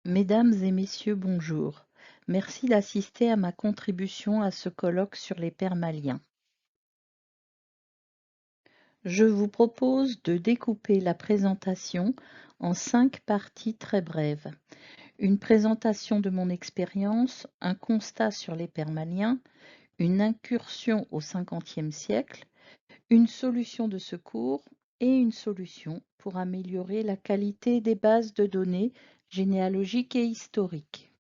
Mesdames et messieurs, bonjour. Merci d'assister à ma contribution à ce colloque sur les permaliens. Je vous propose de découper la présentation en 5 parties très brèves. Une présentation de mon expérience, un constat sur les permaliens, une incursion au 50e siècle, une solution de secours et une solution pour améliorer la qualité des bases de données généalogiques et historiques.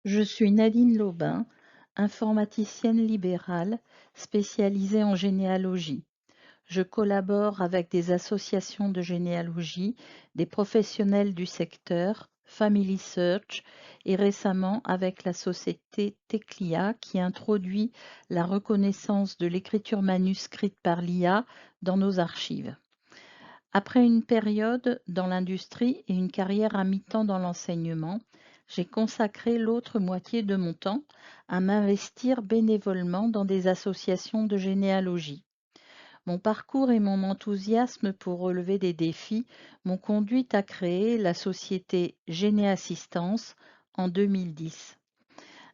Je suis Nadine Lobin, informaticienne libérale spécialisée en généalogie. Je collabore avec des associations de généalogie, des professionnels du secteur, Family Search et récemment avec la société Teclia qui introduit la reconnaissance de l'écriture manuscrite par l'IA dans nos archives. Après une période dans l'industrie et une carrière à mi-temps dans l'enseignement, j'ai consacré l'autre moitié de mon temps à m'investir bénévolement dans des associations de généalogie. Mon parcours et mon enthousiasme pour relever des défis m'ont conduit à créer la société Généassistance en 2010.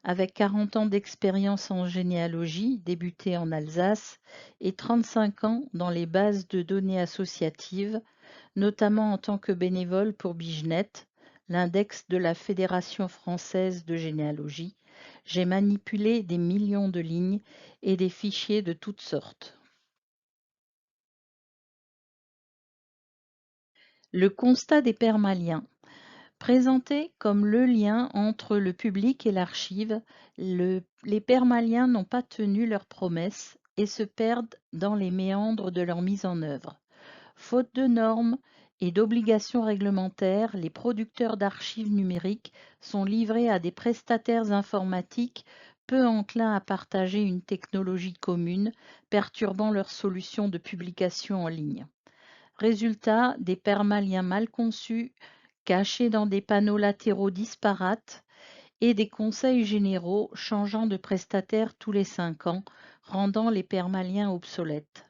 Avec 40 ans d'expérience en généalogie, débutée en Alsace, et 35 ans dans les bases de données associatives, notamment en tant que bénévole pour Bigenet, l'index de la Fédération française de généalogie, j'ai manipulé des millions de lignes et des fichiers de toutes sortes. Le constat des permaliens. Présenté comme le lien entre le public et l'archive, les permaliens n'ont pas tenu leurs promesses et se perdent dans les méandres de leur mise en œuvre. Faute de normes et d'obligations réglementaires, les producteurs d'archives numériques sont livrés à des prestataires informatiques peu enclins à partager une technologie commune, perturbant leurs solutions de publication en ligne. Résultat, des permaliens mal conçus, cachés dans des panneaux latéraux disparates et des conseils généraux changeant de prestataire tous les 5 ans, rendant les permaliens obsolètes.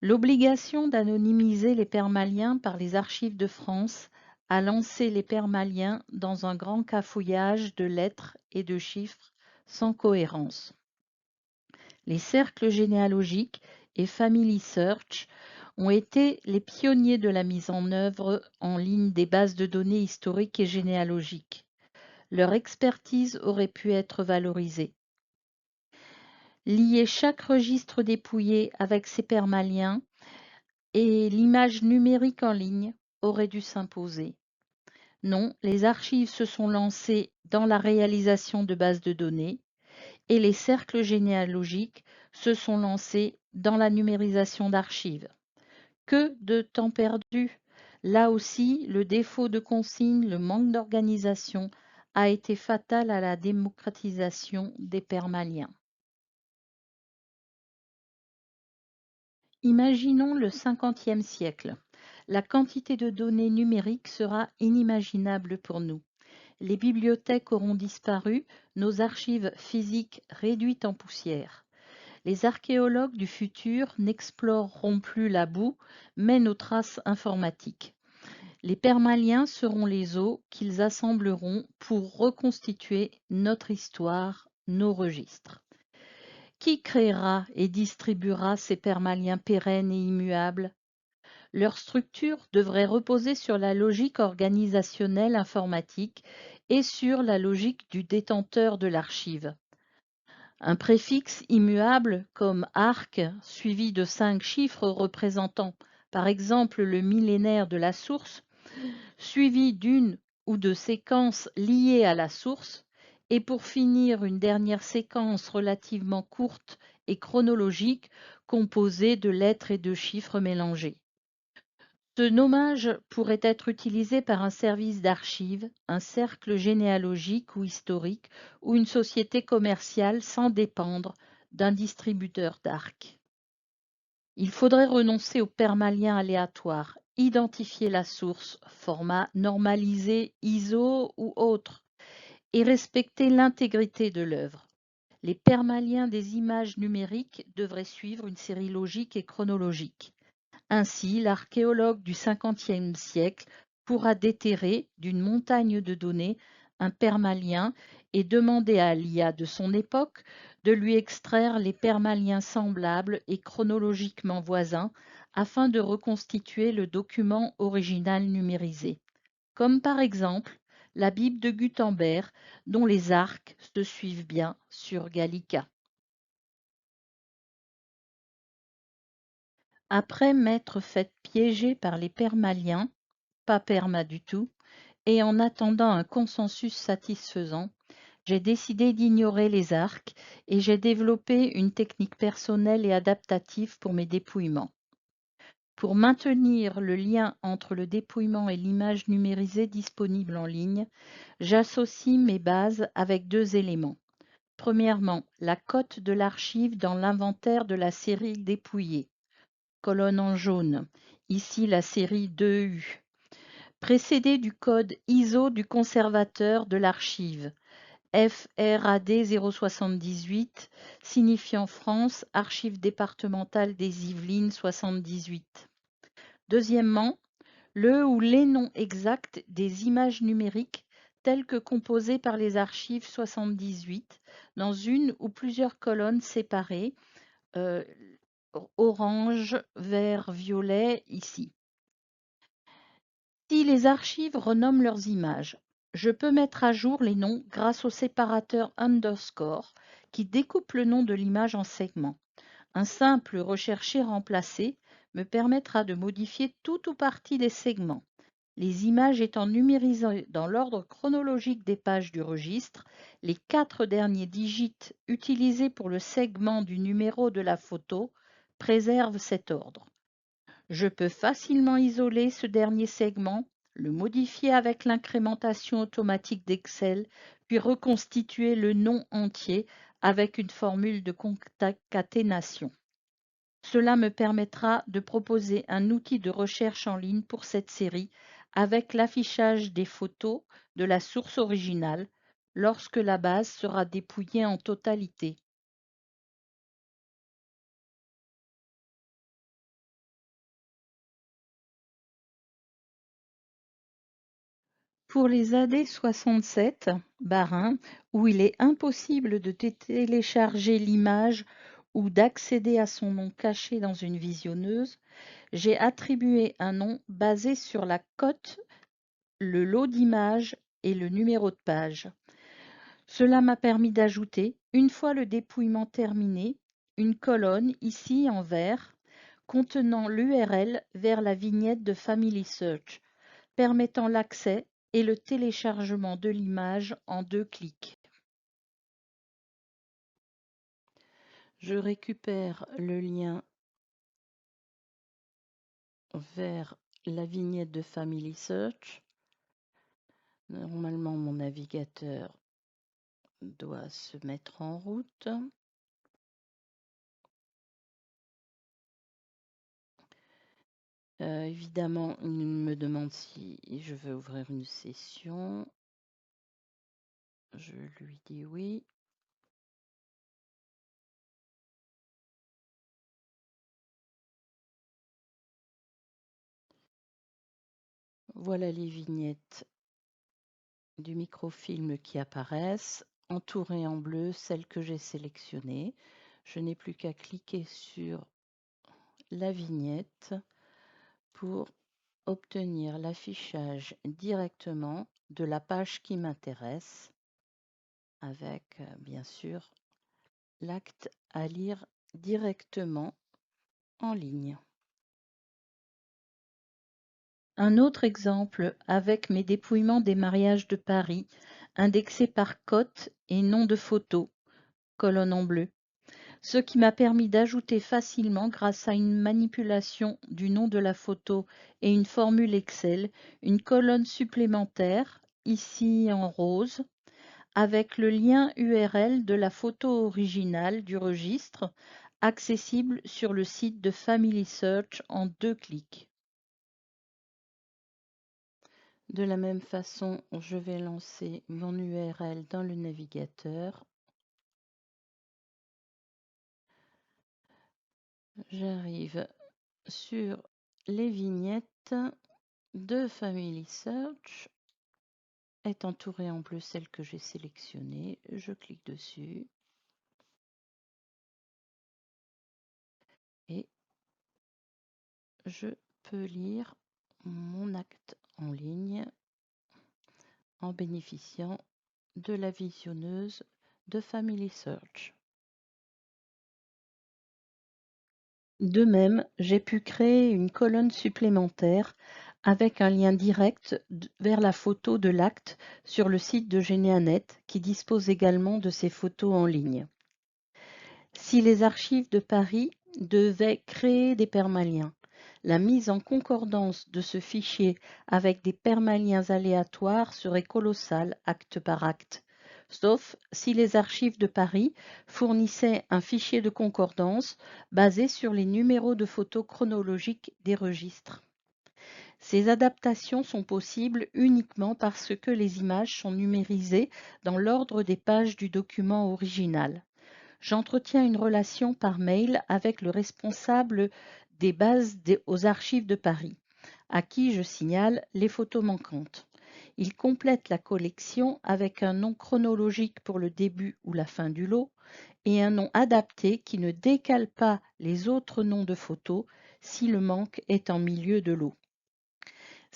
L'obligation d'anonymiser les permaliens par les Archives de France a lancé les permaliens dans un grand cafouillage de lettres et de chiffres sans cohérence. Les cercles généalogiques et Family Search ont été les pionniers de la mise en œuvre en ligne des bases de données historiques et généalogiques. Leur expertise aurait pu être valorisée. Lier chaque registre dépouillé avec ses permaliens et l'image numérique en ligne aurait dû s'imposer. Non, les archives se sont lancées dans la réalisation de bases de données et les cercles généalogiques se sont lancés dans la numérisation d'archives. Que de temps perdu! Là aussi, le défaut de consigne, le manque d'organisation a été fatal à la démocratisation des permaliens. Imaginons le 50e siècle. La quantité de données numériques sera inimaginable pour nous. Les bibliothèques auront disparu, nos archives physiques réduites en poussière. Les archéologues du futur n'exploreront plus la boue, mais nos traces informatiques. Les permaliens seront les os qu'ils assembleront pour reconstituer notre histoire, nos registres. Qui créera et distribuera ces permaliens pérennes et immuables? Leur structure devrait reposer sur la logique organisationnelle informatique et sur la logique du détenteur de l'archive. Un préfixe immuable comme arc suivi de 5 chiffres représentant par exemple le millénaire de la source, suivi d'une ou de séquences liées à la source, et pour finir une dernière séquence relativement courte et chronologique composée de lettres et de chiffres mélangés. Ce nommage pourrait être utilisé par un service d'archives, un cercle généalogique ou historique ou une société commerciale sans dépendre d'un distributeur d'arcs. Il faudrait renoncer au permalien aléatoire, identifier la source, format normalisé, ISO ou autre, et respecter l'intégrité de l'œuvre. Les permaliens des images numériques devraient suivre une série logique et chronologique. Ainsi, l'archéologue du 50e siècle pourra déterrer d'une montagne de données un permalien et demander à l'IA de son époque de lui extraire les permaliens semblables et chronologiquement voisins afin de reconstituer le document original numérisé, comme par exemple la Bible de Gutenberg dont les arcs se suivent bien sur Gallica. Après m'être faite piéger par les permaliens, pas perma du tout, et en attendant un consensus satisfaisant, j'ai décidé d'ignorer les arcs et j'ai développé une technique personnelle et adaptative pour mes dépouillements. Pour maintenir le lien entre le dépouillement et l'image numérisée disponible en ligne, j'associe mes bases avec deux éléments. Premièrement, la cote de l'archive dans l'inventaire de la série dépouillée, colonne en jaune, ici la série 2U, précédée du code ISO du conservateur de l'archive, FRAD 078, signifiant France, Archives départementales des Yvelines 78. Deuxièmement, le ou les noms exacts des images numériques telles que composées par les archives 78 dans une ou plusieurs colonnes séparées, euh, orange, vert, violet ici. Si les archives renomment leurs images, je peux mettre à jour les noms grâce au séparateur underscore qui découpe le nom de l'image en segments. Un simple rechercher-remplacer me permettra de modifier tout ou partie des segments. Les images étant numérisées dans l'ordre chronologique des pages du registre, les 4 derniers digits utilisés pour le segment du numéro de la photo préservent cet ordre. Je peux facilement isoler ce dernier segment, le modifier avec l'incrémentation automatique d'Excel, puis reconstituer le nom entier avec une formule de concaténation. Cela me permettra de proposer un outil de recherche en ligne pour cette série avec l'affichage des photos de la source originale lorsque la base sera dépouillée en totalité. Pour les AD 67-1, où il est impossible de télécharger l'image ou d'accéder à son nom caché dans une visionneuse, j'ai attribué un nom basé sur la cote, le lot d'images et le numéro de page. Cela m'a permis d'ajouter, une fois le dépouillement terminé, une colonne, ici en vert, contenant l'URL vers la vignette de Family Search, permettant l'accès et le téléchargement de l'image en 2 clics. Je récupère le lien vers la vignette de Family Search. Normalement, mon navigateur doit se mettre en route. Évidemment, il me demande si je veux ouvrir une session. Je lui dis oui. Voilà les vignettes du microfilm qui apparaissent, entourées en bleu, celles que j'ai sélectionnées. Je n'ai plus qu'à cliquer sur la vignette pour obtenir l'affichage directement de la page qui m'intéresse avec bien sûr l'acte à lire directement en ligne. Un autre exemple avec mes dépouillements des mariages de Paris, indexés par cote et nom de photo, colonne en bleu, ce qui m'a permis d'ajouter facilement, grâce à une manipulation du nom de la photo et une formule Excel, une colonne supplémentaire, ici en rose, avec le lien URL de la photo originale du registre, accessible sur le site de Family Search en 2 clics. De la même façon, je vais lancer mon URL dans le navigateur. J'arrive sur les vignettes de Family Search est entourée en bleu celle que j'ai sélectionnée. Je clique dessus et je peux lire mon acte en ligne en bénéficiant de la visionneuse de Family Search. De même, j'ai pu créer une colonne supplémentaire avec un lien direct vers la photo de l'acte sur le site de Généanet qui dispose également de ces photos en ligne. Si les archives de Paris devaient créer des permaliens, la mise en concordance de ce fichier avec des permaliens aléatoires serait colossale acte par acte, sauf si les archives de Paris fournissaient un fichier de concordance basé sur les numéros de photos chronologiques des registres. Ces adaptations sont possibles uniquement parce que les images sont numérisées dans l'ordre des pages du document original. J'entretiens une relation par mail avec le responsable des bases aux archives de Paris, à qui je signale les photos manquantes. Il complète la collection avec un nom chronologique pour le début ou la fin du lot et un nom adapté qui ne décale pas les autres noms de photos si le manque est en milieu de lot.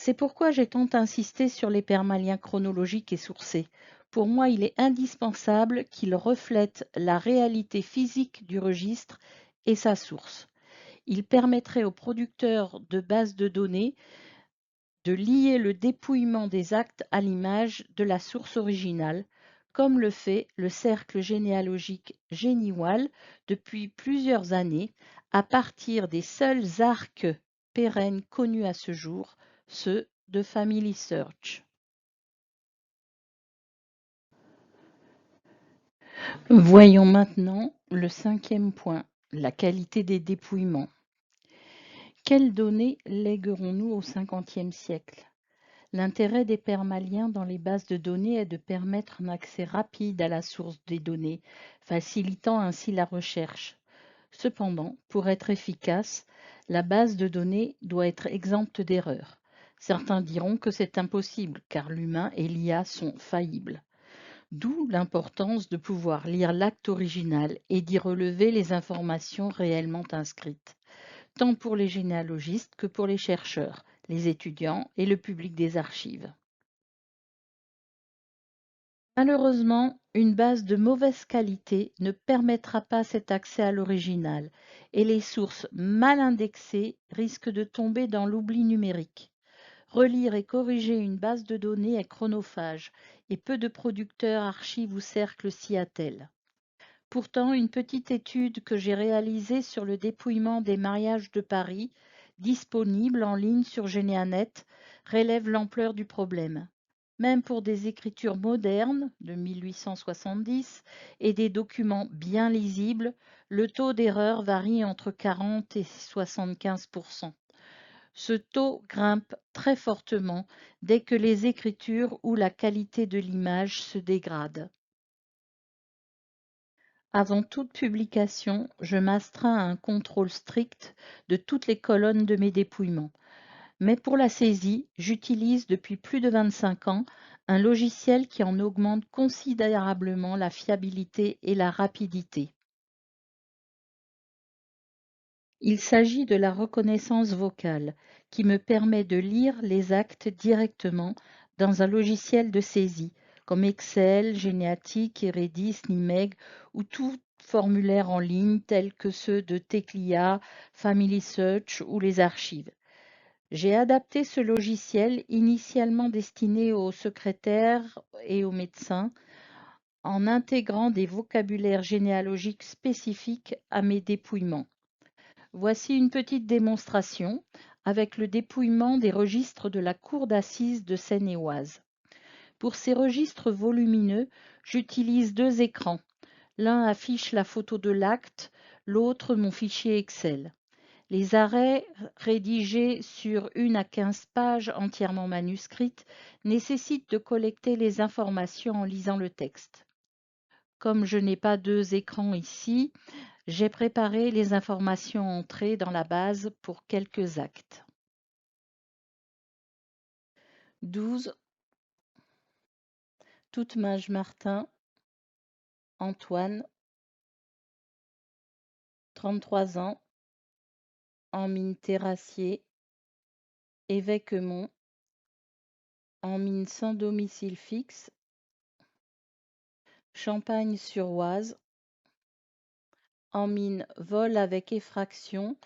C'est pourquoi j'ai tant insisté sur les permaliens chronologiques et sourcés. Pour moi, il est indispensable qu'ils reflètent la réalité physique du registre et sa source. Il permettrait aux producteurs de bases de données de lier le dépouillement des actes à l'image de la source originale, comme le fait le cercle généalogique Géniwal depuis plusieurs années, à partir des seuls arcs pérennes connus à ce jour, ceux de Family Search. Voyons maintenant le cinquième point, la qualité des dépouillements. Quelles données léguerons-nous au XVe siècle? L'intérêt des permaliens dans les bases de données est de permettre un accès rapide à la source des données, facilitant ainsi la recherche. Cependant, pour être efficace, la base de données doit être exempte d'erreurs. Certains diront que c'est impossible car l'humain et l'IA sont faillibles. D'où l'importance de pouvoir lire l'acte original et d'y relever les informations réellement inscrites, tant pour les généalogistes que pour les chercheurs, les étudiants et le public des archives. Malheureusement, une base de mauvaise qualité ne permettra pas cet accès à l'original et les sources mal indexées risquent de tomber dans l'oubli numérique. Relire et corriger une base de données est chronophage et peu de producteurs, archives ou cercles s'y attellent. Pourtant, une petite étude que j'ai réalisée sur le dépouillement des mariages de Paris, disponible en ligne sur Généanet, relève l'ampleur du problème. Même pour des écritures modernes de 1870 et des documents bien lisibles, le taux d'erreur varie entre 40 et 75%. Ce taux grimpe très fortement dès que les écritures ou la qualité de l'image se dégradent. Avant toute publication, je m'astreins à un contrôle strict de toutes les colonnes de mes dépouillements. Mais pour la saisie, j'utilise depuis plus de 25 ans un logiciel qui en augmente considérablement la fiabilité et la rapidité. Il s'agit de la reconnaissance vocale, qui me permet de lire les actes directement dans un logiciel de saisie, comme Excel, Généatique, Eredis, Nimeg ou tout formulaire en ligne tels que ceux de Teclia, Family Search ou les archives. J'ai adapté ce logiciel initialement destiné aux secrétaires et aux médecins en intégrant des vocabulaires généalogiques spécifiques à mes dépouillements. Voici une petite démonstration avec le dépouillement des registres de la cour d'assises de Seine-et-Oise. Pour ces registres volumineux, j'utilise deux écrans. L'un affiche la photo de l'acte, l'autre mon fichier Excel. Les arrêts rédigés sur 1 à 15 pages entièrement manuscrites nécessitent de collecter les informations en lisant le texte. Comme je n'ai pas deux écrans ici, j'ai préparé les informations entrées dans la base pour quelques actes. 12, Toutmage Martin, Antoine, 33 ans, en mine terrassier, Évêquemont, en mine sans domicile fixe, Champagne-sur-Oise, en mine vol avec effraction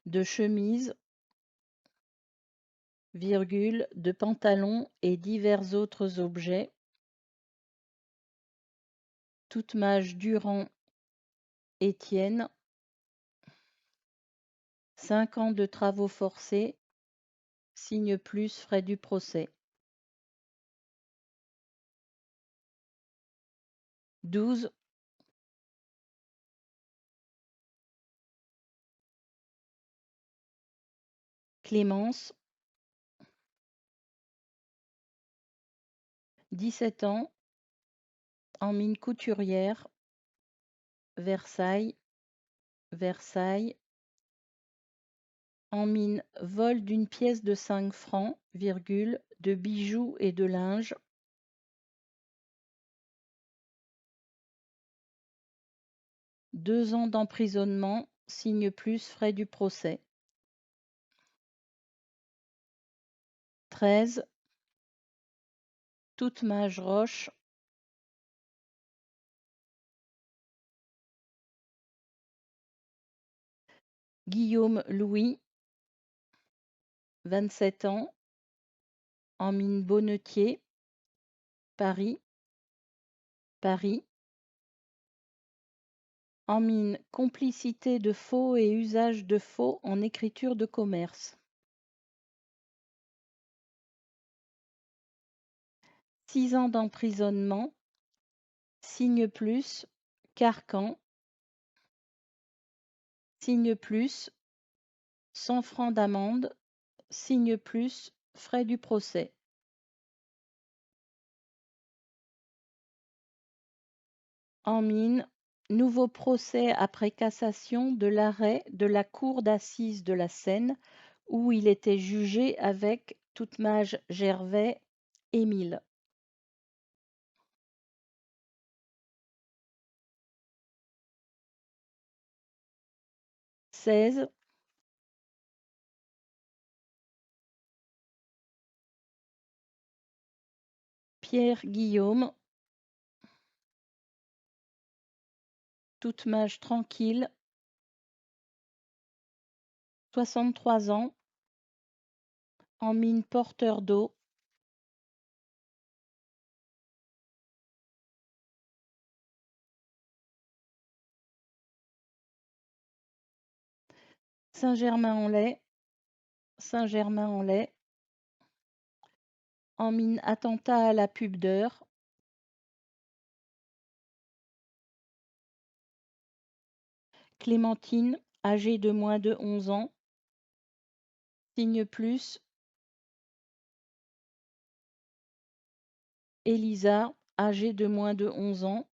de chemise, virgule, de pantalons et divers autres objets, Toutmage Durand Étienne, 5 ans de travaux forcés, signe plus frais du procès. 12, Clémence, 17 ans, en mine couturière, Versailles, Versailles, en mine vol d'une pièce de 5 francs, virgule, de bijoux et de linge, 2 ans d'emprisonnement, signe plus frais du procès. 13, Toutmage Roche, Guillaume Louis, 27 ans, en mine Bonnetier, Paris, Paris, en mine complicité de faux et usage de faux en écriture de commerce. 6 ans d'emprisonnement, signe plus, carcan, signe plus, 100 francs d'amende, signe plus, frais du procès. En mine, nouveau procès après cassation de l'arrêt de la cour d'assises de la Seine où il était jugé avec Toutmage Gervais, Émile. 16, Pierre Guillaume, Toutmage tranquille, 63 ans, en mine porteur d'eau, Saint-Germain-en-Laye, Saint-Germain-en-Laye, en mine attentat à la pub d'heure, Clémentine, âgée de moins de 11 ans, signe plus, Elisa, âgée de moins de 11 ans,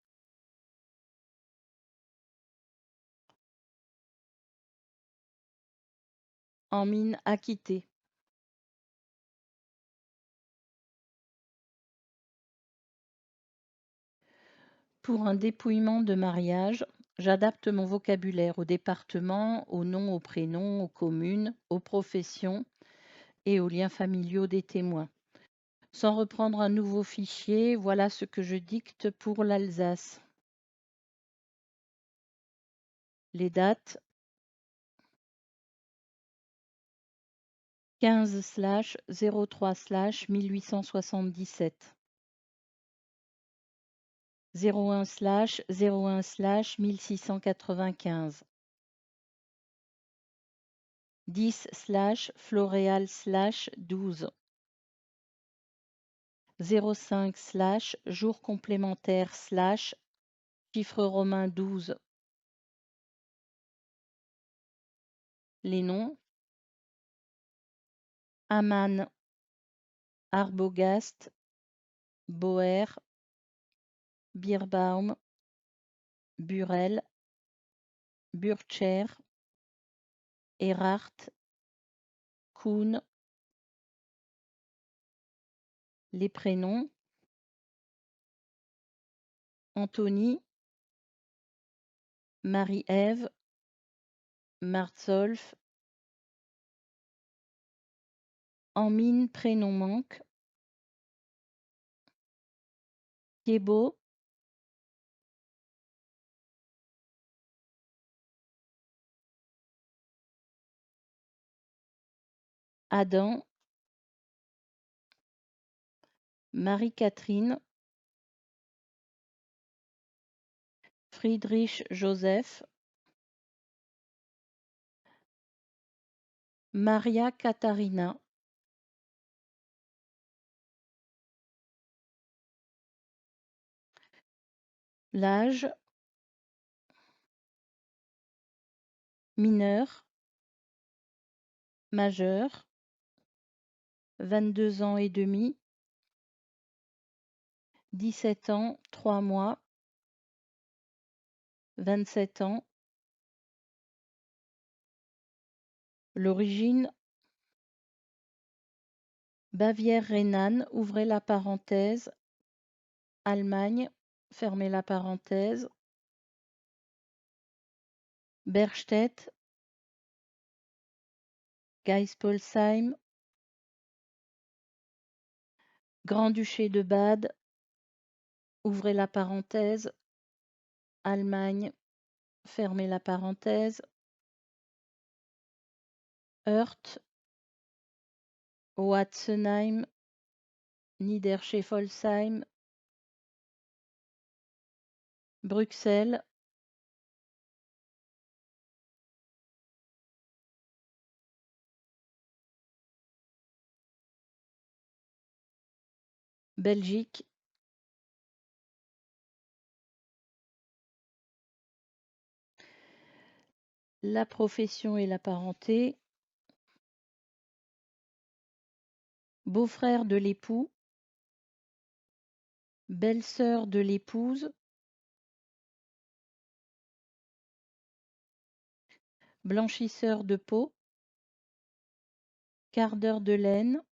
en mine acquittée. Pour un dépouillement de mariage, j'adapte mon vocabulaire au département, aux noms, aux prénoms, aux communes, aux professions et aux liens familiaux des témoins. Sans reprendre un nouveau fichier, voilà ce que je dicte pour l'Alsace. Les dates 15/03/1877, 01/01/1695, 10/Floréal/12, 05/jour complémentaire/ chiffre romain 12. Les noms Aman, Arbogast, Boer, Bierbaum, Burel, Burtscher, Erhardt, Kuhn, Les prénoms: Anthony, Marie-Ève, Martsolf, Amine prénom manque, Thiébaut, Adam, Marie-Catherine, Friedrich Joseph, Maria Katharina. L'âge: mineur, majeur, 22 ans et demi, 17 ans, 3 mois, 27 ans. L'origine: Bavière rhénane, ouvrez la parenthèse, Allemagne, fermez la parenthèse, Berchtesgaden, Geispolsheim, Grand-Duché de Bade, ouvrez la parenthèse, Allemagne, fermez la parenthèse, Heurt, Watzenheim, Niederscheffolsheim, Bruxelles, Belgique, la profession et la parenté: beau-frère de l'époux, belle-sœur de l'épouse, blanchisseur de peau, cardeur de laine,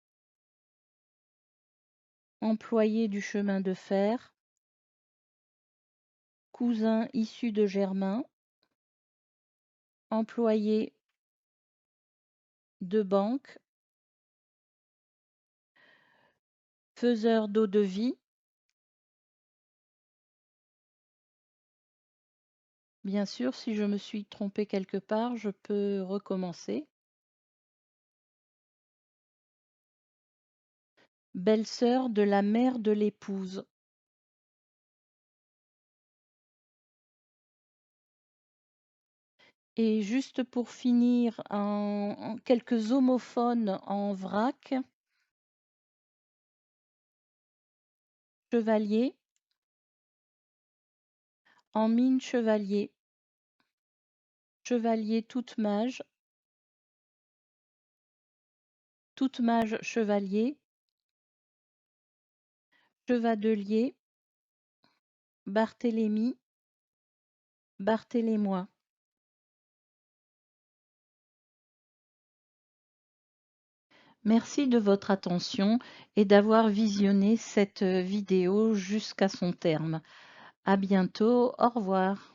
employé du chemin de fer, cousin issu de Germain, employé de banque, faiseur d'eau-de-vie. Bien sûr, si je me suis trompée quelque part, je peux recommencer. Belle-sœur de la mère de l'épouse. Et juste pour finir, en quelques homophones en vrac: chevalier, en mine chevalier, chevalier toute mage chevalier, chevadelier, Barthélemy, Barthélémois. Merci de votre attention et d'avoir visionné cette vidéo jusqu'à son terme. À bientôt, au revoir.